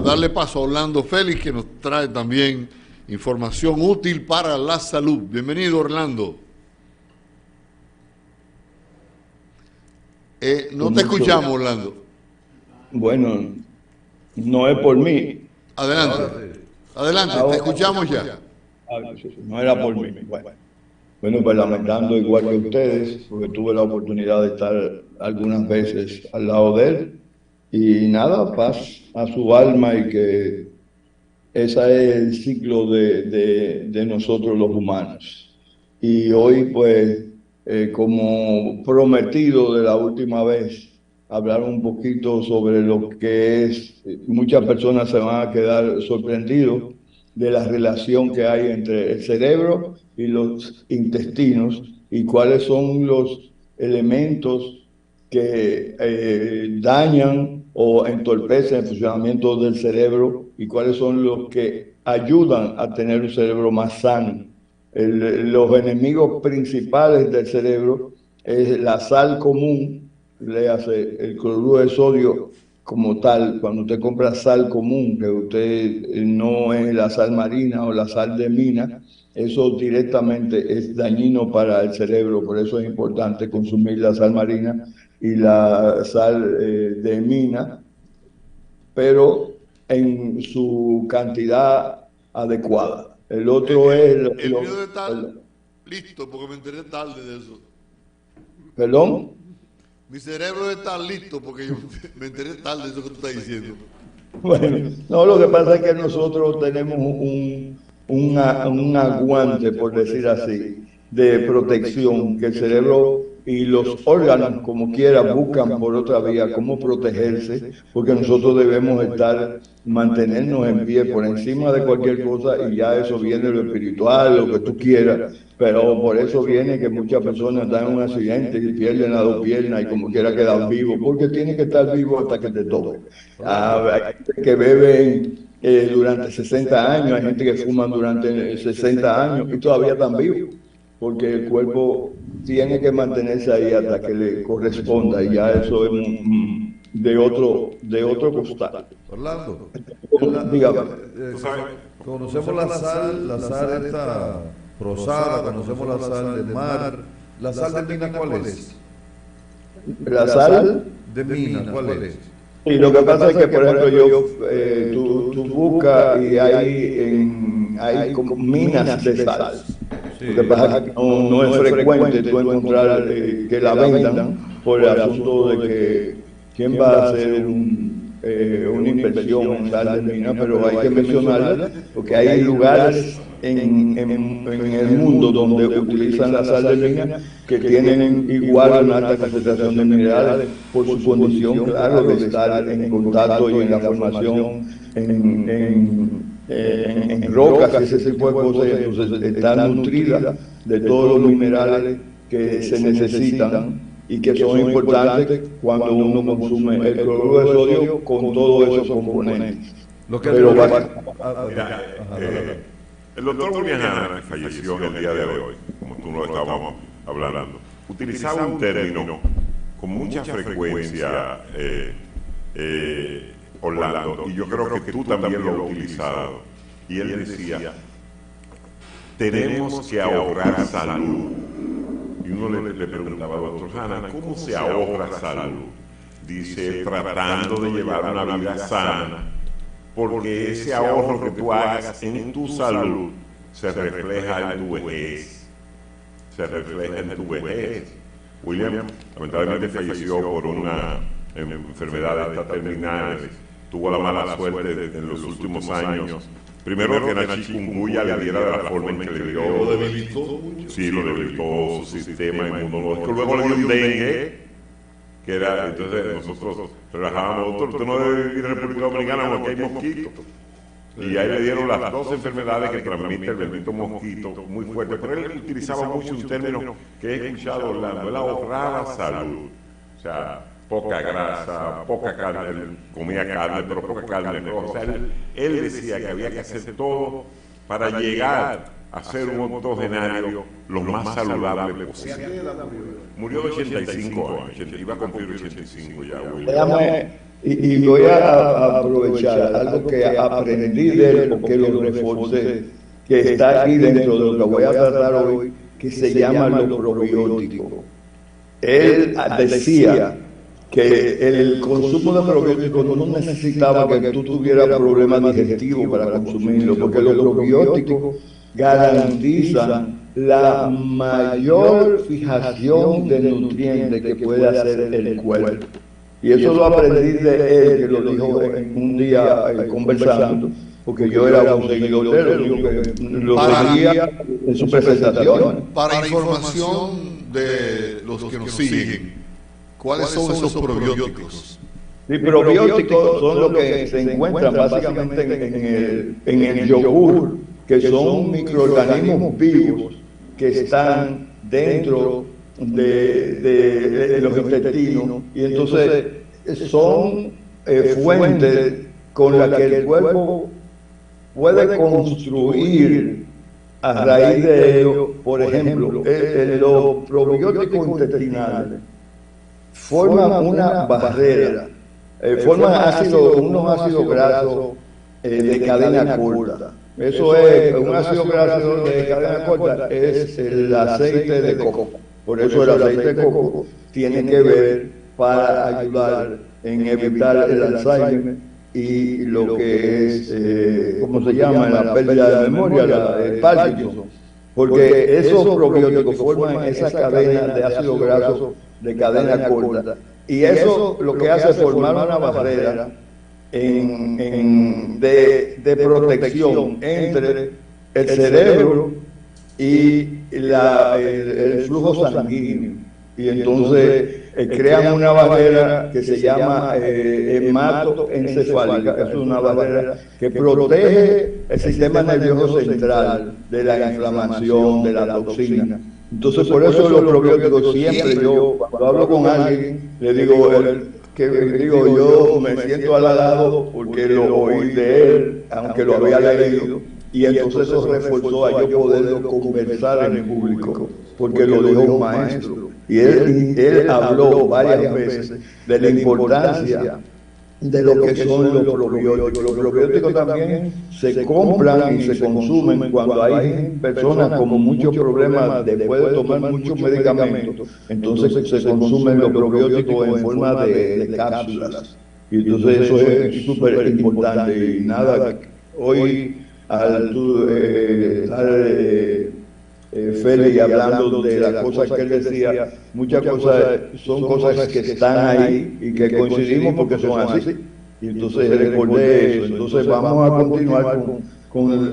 darle paso a Orlando Félix, que nos trae también información útil para la salud. Bienvenido, Orlando. No te escuchamos, Orlando. Bueno, no es por mí. Adelante, adelante, te escuchamos ya. No era por mí. Bueno, pues lamentando igual que ustedes, porque tuve la oportunidad de estar algunas veces al lado de él. Y nada, paz a su alma y que ese es el ciclo de nosotros los humanos. Y hoy, pues, como prometido de la última vez, hablar un poquito sobre lo que es, muchas personas se van a quedar sorprendidos de la relación que hay entre el cerebro y los intestinos y cuáles son los elementos que dañan o entorpecen el funcionamiento del cerebro y cuáles son los que ayudan a tener un cerebro más sano. Los enemigos principales del cerebro es la sal común, le hace el cloruro de sodio como tal. Cuando usted compra sal común, que usted no es la sal marina o la sal de mina, eso directamente es dañino para el cerebro. Por eso es importante consumir la sal marina y la sal de mina, pero en su cantidad adecuada. El otro es... El mío debe estar listo, porque me enteré tarde de eso. ¿Perdón? Mi cerebro debe estar listo, porque yo me enteré tarde de eso que tú estás diciendo. Bueno, no, lo que pasa es que nosotros tenemos un aguante, por decir así, de protección, que el cerebro y los órganos, como quiera, buscan por otra vía cómo protegerse, porque nosotros debemos mantenernos en pie por encima de cualquier cosa, y ya eso viene de lo espiritual, lo que tú quieras, pero por eso viene que muchas personas dan un accidente y pierden las dos piernas y como quiera quedan vivos, porque tienen que estar vivos hasta que te toque. Hay gente que beben durante 60 años, hay gente que fuman durante 60 años y todavía están vivos, porque el cuerpo tiene que mantenerse ahí hasta que le corresponda, y ya eso es de otro costal. Orlando, Dígame. conocemos la sal esta rosada, conocemos la sal de mar. ¿La sal de mina cuál es? La sal de mina, ¿cuál es? Y lo que pasa es que, por ejemplo, tú buscas y hay como minas de sal. Sí. Lo que pasa es que no es frecuente tú encontrar que la vendan por el asunto de que quién va a hacer una inversión en sal de mina, pero hay que mencionarla porque hay lugares en el mundo donde utilizan la sal de mina que tienen igual una alta concentración de minerales por su condición, claro, de estar en contacto y en la formación en rocas y ese tipo de cosas. Entonces están nutridas de todos los minerales que se necesitan y que son importantes cuando uno consume el cloruro de sodio con todos esos componentes. El doctor William Hanna, que falleció en el día de hoy, como tú lo estábamos hablando, utilizaba un término con mucha frecuencia, Orlando, y yo creo que tú también lo has utilizado, y él decía, tenemos que ahorrar salud. Y uno le preguntaba al doctor Hanna, ¿cómo se ahorra salud? Dice, tratando de llevar una vida sana, porque ese ahorro que tú hagas en tu salud se refleja en tu vejez. Se refleja en tu vejez. William lamentablemente falleció por una enfermedad de estas terminales. Tuvo la mala suerte en los últimos años. Primero que la chikungunya le diera de la forma en que le dio. ¿Lo debilitó mucho? Sí, lo debilitó su sistema inmunológico. Luego le dio un dengue, que era, entonces nosotros relajábamos, doctor, usted no debe ir a República Dominicana porque hay mosquitos. Y ahí le dieron las dos enfermedades que transmite el bendito mosquito muy fuerte. Pero él utilizaba mucho un término que he escuchado, Orlando, él ahorraba salud. O sea, poca grasa, poca carne, él comía carne, pero poca carne roja. O sea, él decía que había que hacer todo para llegar a ser un octogenario lo más saludable posible. Murió de 85 años, iba a cumplir 85 ya, William. Y voy a aprovechar algo que aprendí de él, porque lo reforcé, que está aquí dentro de lo que voy a tratar hoy, que se llama lo probiótico. Él decía que el consumo de probióticos no necesitaba que tú tuvieras problemas digestivos para consumirlo, porque los probióticos garantizan la mayor fijación de nutrientes que puede hacer el cuerpo. Y eso lo aprendí de él, que lo dijo un día conversando, porque yo era un seguidor de él, lo seguía en su presentación. Para información de los que nos siguen, ¿cuáles son esos probióticos? Sí, probióticos son los que se encuentran básicamente en el yogur, que son microorganismos vivos que están dentro de los intestinos, y entonces son fuentes con las que el cuerpo puede construir a raíz de ello. Por ejemplo, los probióticos intestinales forman una barrera, forman unos ácidos grasos de cadena corta. Eso es, un ácido graso de cadena corta es el aceite de coco. Por eso el aceite de coco tiene que ver para ayudar en evitar el Alzheimer y lo que es, ¿cómo se llama? La pérdida de memoria, el Parkinson. Porque esos probióticos forman esa cadena de ácido graso de cadena corta. Y eso lo que hace es formar una barrera de protección entre el cerebro y el flujo sanguíneo, y entonces crean una barrera que se llama hematoencefálica. Es una barrera que protege el sistema nervioso central de la inflamación, de la toxina. Entonces, por eso los probióticos siempre, yo cuando hablo con alguien le digo, yo me siento halagado porque lo oí de él, aunque lo había leído, y entonces eso reforzó a yo poderlo conversar en público, porque lo dijo un maestro. Y él habló varias veces de la importancia de lo que son los probióticos. Los probióticos también se compran y se consumen cuando hay personas con muchos problemas después de tomar muchos medicamentos. Entonces se consumen los probióticos en forma de cápsulas. Y entonces eso es súper importante. Y nada, hoy al Félix hablando de las cosas que él decía, muchas cosas son cosas que están ahí y que coincidimos porque son así. Y entonces recordé eso. Entonces vamos a continuar con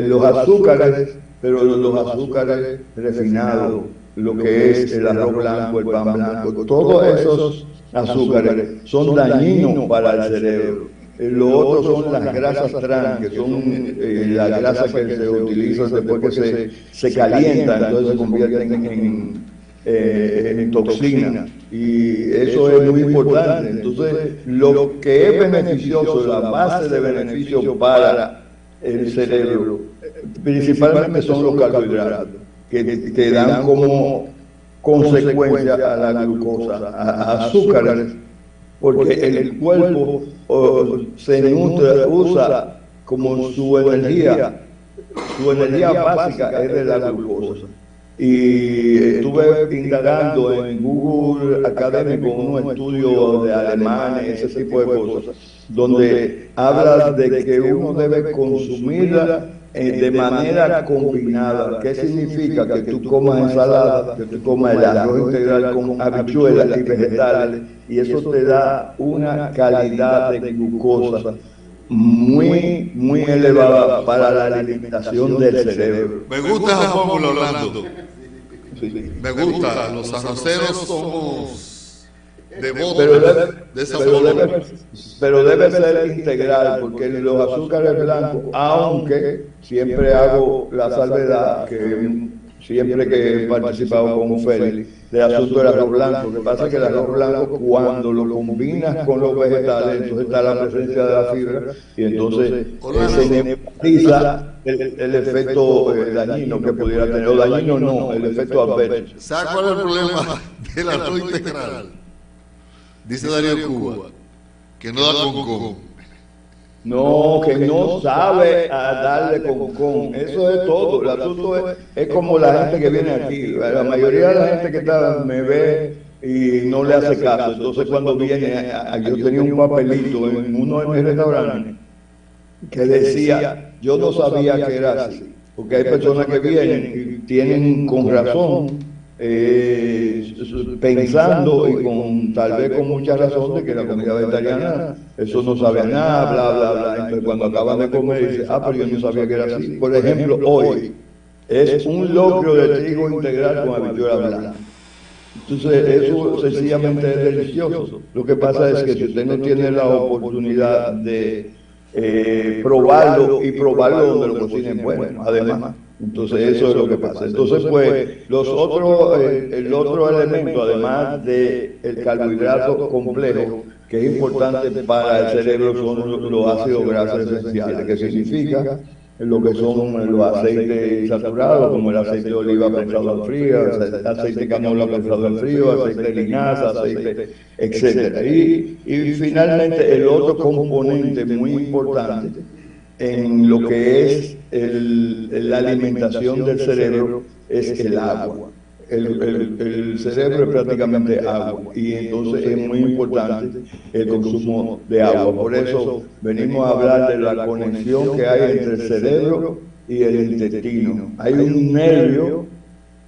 los azúcares, pero los azúcares refinados, lo que es el arroz blanco, el pan blanco, todos esos azúcares son dañinos para el cerebro. Lo otro son las grasas trans, que son las grasas que se utilizan después que se calientan, entonces se convierten en toxina. Y eso es muy importante. Entonces, lo que es beneficioso, la base de beneficio para el cerebro, principalmente son los carbohidratos, que te dan como consecuencia a la glucosa, a azúcares, porque el cuerpo se nutre, usa como su energía básica es de la glucosa. Y estuve indagando en Google Académico unos estudios de alemanes, ese tipo de cosas, donde habla de que uno debe consumirla de manera combinada. ¿Qué significa? Que tú comas ensalada, que tú comas el arroz integral con habichuelas y vegetales, y eso te da una calidad de glucosa muy, muy elevada para la alimentación del cerebro. Me gusta esa fórmula, Orlando. Me gusta. Los arroceros somos devotos de esa fórmula. Pero debe ser integral, porque los azúcares blancos, aunque siempre hago la salvedad, que siempre que he participado con Félix, del asunto del arroz blanco. Lo que pasa es que el arroz blanco, cuando lo combinas con los vegetales, entonces está la presencia de la fibra, y entonces se neutraliza el efecto dañino que pudiera tener. O dañino no, el efecto adverso. ¿Sabes cuál es el problema del arroz integral? Dice Darío Cuba, Que no da con. No, que no sabe a darle con. Eso es todo. El asunto es como la gente que viene aquí. La mayoría de la gente que está me ve y no le hace caso. Entonces cuando viene, yo tenía un papelito en uno de mis restaurantes que decía, yo no sabía que era así. Porque hay personas que vienen y tienen con razón, pensando y tal vez con mucha razón de que la comida vegetariana, eso no sabe a nada, bla, bla, bla. Entonces cuando acaban de comer dicen, pero yo no sabía que era así. Por ejemplo, hoy es un locro de trigo integral con habichuela blanca. Entonces eso sencillamente es delicioso. Lo que pasa es que si usted no tiene la oportunidad de probarlo y probarlo donde lo cocinen bueno, además. Entonces eso es lo que pasa. Entonces pues el otro elemento, además del carbohidrato complejo, que es importante para el cerebro, son los ácidos grasos esenciales, que significa lo que son los aceites saturados, como el aceite de oliva prensado al frío, el aceite de canola prensado al frío, aceite de linaza, aceite, etc. Y finalmente el otro componente muy importante en lo que es la alimentación del cerebro es el agua. El cerebro es prácticamente agua y entonces es muy importante el consumo de agua. Por eso venimos a hablar de la conexión que hay entre el cerebro y el intestino. Hay un nervio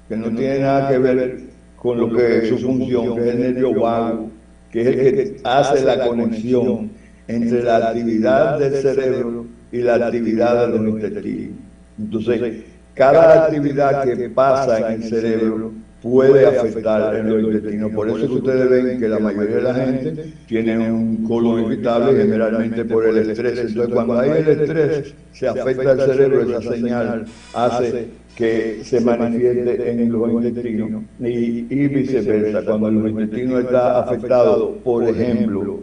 que no tiene nada que ver con lo que es su función, que es el nervio vago, que es el que hace la conexión entre la actividad del cerebro y la actividad de los intestinos. Entonces, cada actividad que pasa en el cerebro puede afectar en los intestinos. Por eso que ustedes ven que la mayoría de la gente tiene un colon irritable, generalmente por el estrés. Entonces, cuando hay el estrés, se afecta el cerebro, esa señal hace que se manifieste en los intestinos y viceversa. Cuando los intestinos están afectados, por ejemplo,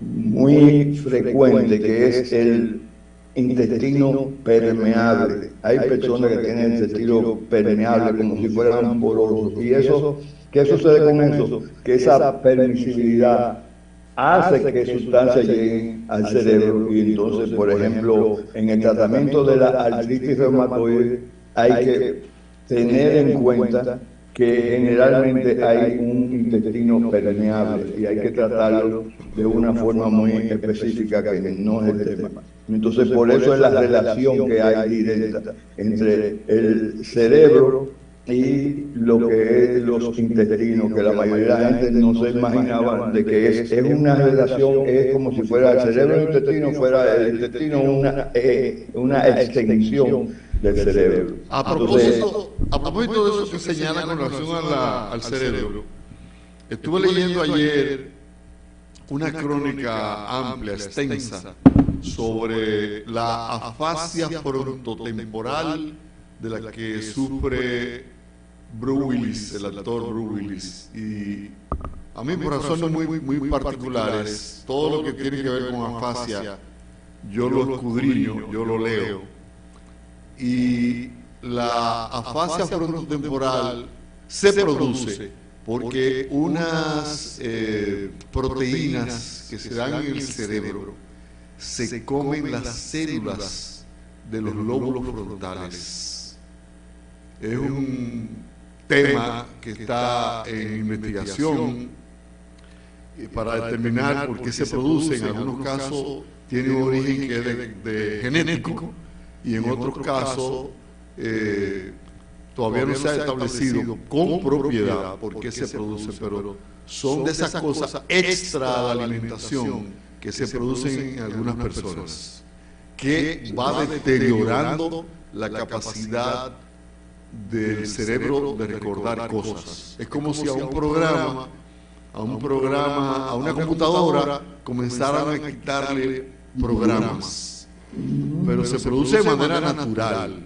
muy frecuente, que es el intestino permeable. Hay personas que tienen el intestino permeable como si fueran porosos. ¿Y eso qué sucede con eso? Que esa permisibilidad hace que sustancias lleguen al cerebro y entonces, por ejemplo, en el tratamiento de la artritis reumatoide hay que tener en cuenta que generalmente hay un intestino permeable y hay que tratarlo de una forma muy específica que no es el tema. Entonces, por eso es la relación que hay directa entre el cerebro y lo que es los intestinos, que la mayoría de la gente no se imaginaba de que es una relación, es como si fuera el cerebro y el intestino, fuera el intestino una extensión del cerebro. A propósito de eso que señala con relación al cerebro, estuve leyendo ayer una crónica amplia, extensa, sobre la afasia frontotemporal de la que sufre Bruce Willis, el actor Bruce Willis. Y a mí, por razones muy particulares, todo lo que tiene que ver con afasia, yo lo escudriño, yo lo leo. Y la afasia frontotemporal se produce porque unas proteínas que se dan en el cerebro se comen las células de los lóbulos frontales. Es un tema que está en investigación para determinar por qué se produce. En algunos casos tiene un origen que es de genético y en otros casos todavía no se ha establecido con propiedad por qué se produce, pero son de esas cosas extra de alimentación que se producen en algunas personas, que va deteriorando la capacidad del cerebro de recordar cosas. Es como si a una computadora comenzaran a quitarle programas, pero se produce de manera natural.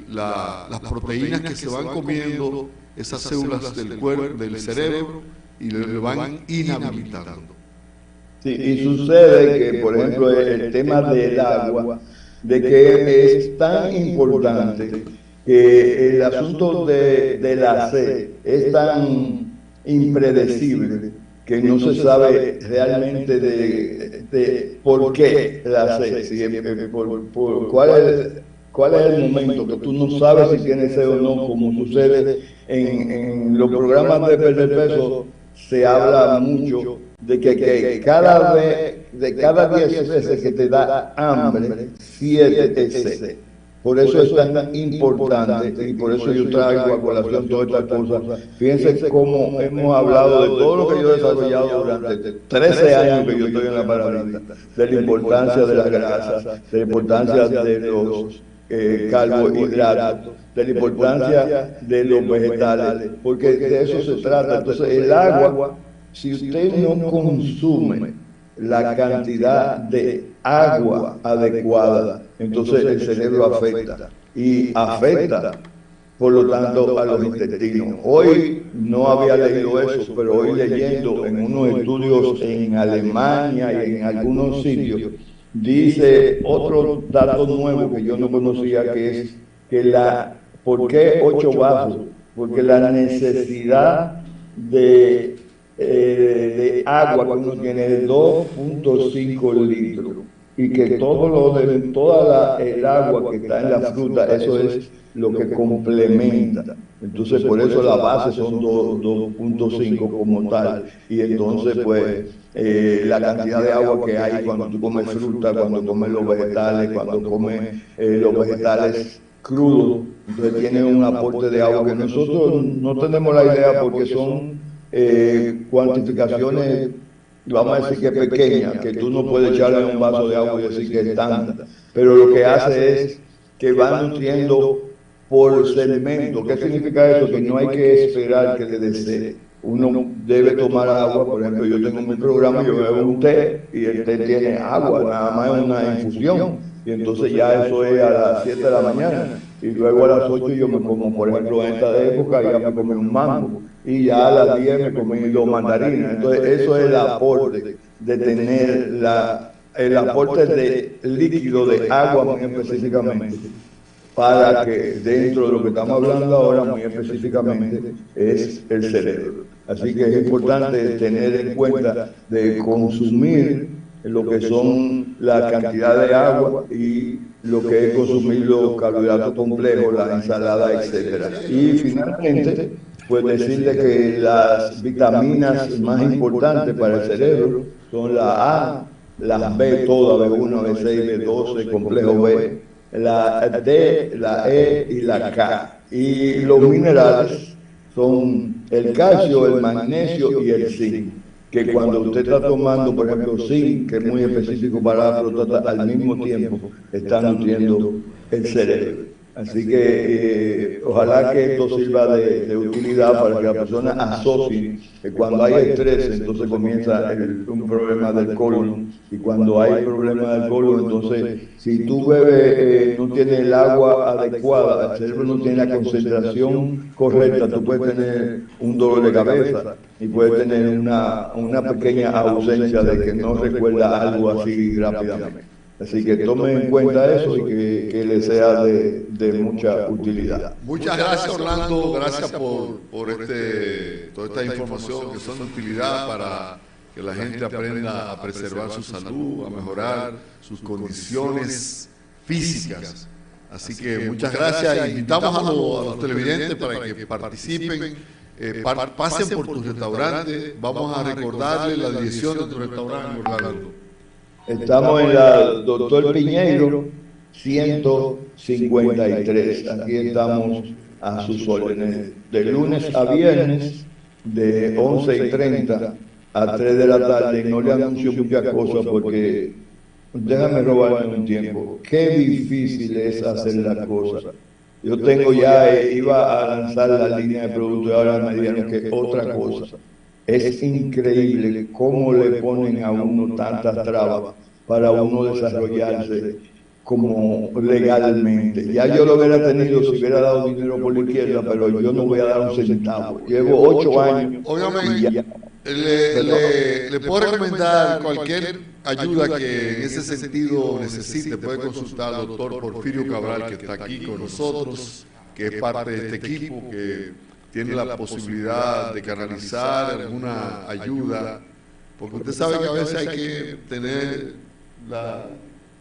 Las proteínas que se van comiendo esas células del cuerpo, del cerebro, y le van inhabilitando. Sí, y sucede que, por ejemplo, el tema del agua, de que es tan importante que el asunto de la sed es tan impredecible que no se sabe realmente de por qué la hace, cuál es el momento, que tú no sabes si tienes sed o no, como sucede en los programas de perder peso. Se habla mucho de que cada 10 veces que te da hambre, 7 es sed. Por eso es tan importante y por eso yo traigo a colación todas estas cosas. Fíjense cómo hemos hablado de todo lo que yo he desarrollado durante 13 años que yo estoy en la Paravita, de la importancia de las grasas, de la importancia de los carbohidratos, de la importancia de los vegetales, porque de eso se trata. Entonces el agua, si usted no consume la cantidad de agua adecuada, entonces el cerebro afecta y afecta, por lo tanto, a los intestinos. Hoy no había leído eso, pero hoy leyendo en unos estudios en Alemania y en algunos sitios, dice otro dato nuevo que yo no conocía, que es que ¿por qué 8 vasos? Porque la necesidad de agua que uno tiene es 2.5 litros, y que toda el agua que está en la fruta, eso es lo que complementa. Entonces por eso la base son 2.5 como tal, y entonces pues la cantidad de agua que hay cuando tú comes fruta, cuando comes los vegetales, cuando comes los vegetales crudos, entonces tiene un aporte de agua que nosotros no tenemos la idea, porque son cuantificaciones, vamos a decir que pequeñas, que tú no puedes echarle un vaso de agua y decir que es tanta, pero lo que hace es que va nutriendo por segmento. ¿Qué significa eso? Que no hay que esperar que le dé sed. Uno debe tomar agua. Por ejemplo, yo tengo mi programa, yo bebo un té y el té tiene agua, nada más es una infusión, y entonces ya eso es a las 7 de la mañana, y luego a las 8 yo me como, por ejemplo, en esta época ya me comí un mango, y ya a las 10 me comí 2 mandarinas. Entonces eso es el aporte de tener el aporte de líquido, de agua muy específicamente, para que dentro de lo que estamos hablando ahora muy específicamente es el cerebro. Así que es importante tener en cuenta de consumir lo que son la cantidad de agua y lo que es consumir los carbohidratos complejos, la ensalada, etcétera. Y finalmente, pues decirle que las vitaminas más importantes para el cerebro son la A, las B todas, B1, B6, B12, complejo B, la D, la E y la K. Y los minerales son el calcio, el magnesio y el zinc, que cuando usted está tomando, por ejemplo, zinc, que es muy específico para la próstata, al mismo tiempo está nutriendo el cerebro. Así que ojalá que esto sirva de utilidad para que la persona asocie que cuando hay estrés, entonces comienza un problema del colon, y cuando hay problema del colon, entonces si tú bebes, no tienes el agua adecuada, el cerebro no tiene la concentración correcta, tú puedes tener un dolor de cabeza y puedes tener una pequeña ausencia de que no recuerda algo así rápidamente. Así que tomen en cuenta eso y que les sea de mucha utilidad. Muchas gracias, Orlando. Gracias por toda esta información que son de utilidad para que la gente aprenda a preservar su salud, a mejorar sus condiciones físicas. Así que muchas gracias. Invitamos a los televidentes para que participen, pasen por tu restaurante. Vamos a recordarles la dirección de tu restaurante, Orlando. Estamos en la Doctor Piñeiro 153. Aquí estamos a sus órdenes, de lunes a viernes, de 11:30 a 3 de la tarde. No le anuncio muchas cosas porque déjame robarme un tiempo. Qué difícil es hacer las cosas. Yo tengo ya, iba a lanzar la línea de productos y ahora me dijeron que otra cosa. Es increíble cómo le ponen a uno tantas trabas para uno desarrollarse como legalmente. Ya yo lo hubiera tenido si hubiera dado dinero por la izquierda, pero yo no voy a dar un centavo. Llevo 8 años. Óigame, le puedo recomendar cualquier ayuda que en ese sentido necesite. Puede consultar al doctor Porfirio Cabral, que está aquí con nosotros, que es parte de este equipo, que tiene la posibilidad de canalizar alguna ayuda, porque usted sabe que a veces hay que tener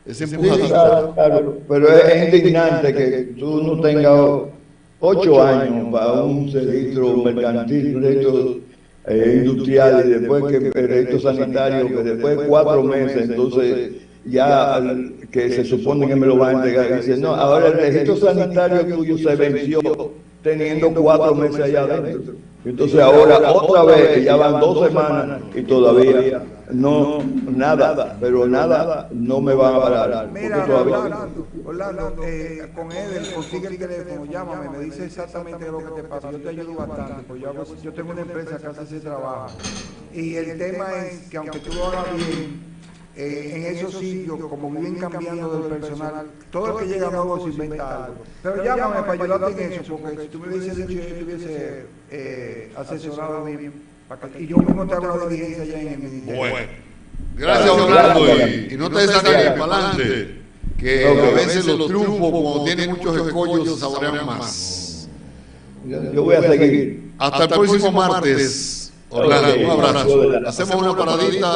ese empujador. Claro, pero es indignante que tú no tengas 8 años para un registro mercantil, un registro industrial, y después que el registro sanitario, que después de 4 meses, entonces ya que se supone que me lo van a entregar, dice, no, ahora el registro sanitario tuyo se venció teniendo 4 meses allá adentro. Entonces ahora otra vez, que ya van 2 semanas y todavía no, nada, pero nada, no me van a parar. Mira, Todavía... Orlando, con Edel, consigue el teléfono, llámame, me dice exactamente lo que te pasa, yo te ayudo bastante, pues yo tengo una empresa que hace ese trabajo, y el tema es que aunque tú lo hagas bien, en esos sitios, como viven cambiando del personal, todo el que llega nuevo se inventa algo. Pero llámame para ayudarte en eso, porque si tú me hubieses dicho, yo te hubiese asesorado bien. Y yo mismo te hago la diligencia ya en el ministerio. Bueno, gracias Orlando, y no te desanimes para adelante, que a veces los triunfos, como tienen muchos escollos, se saborean más. Yo voy a seguir. Hasta el próximo martes, Orlando, un abrazo. Hacemos una paradita.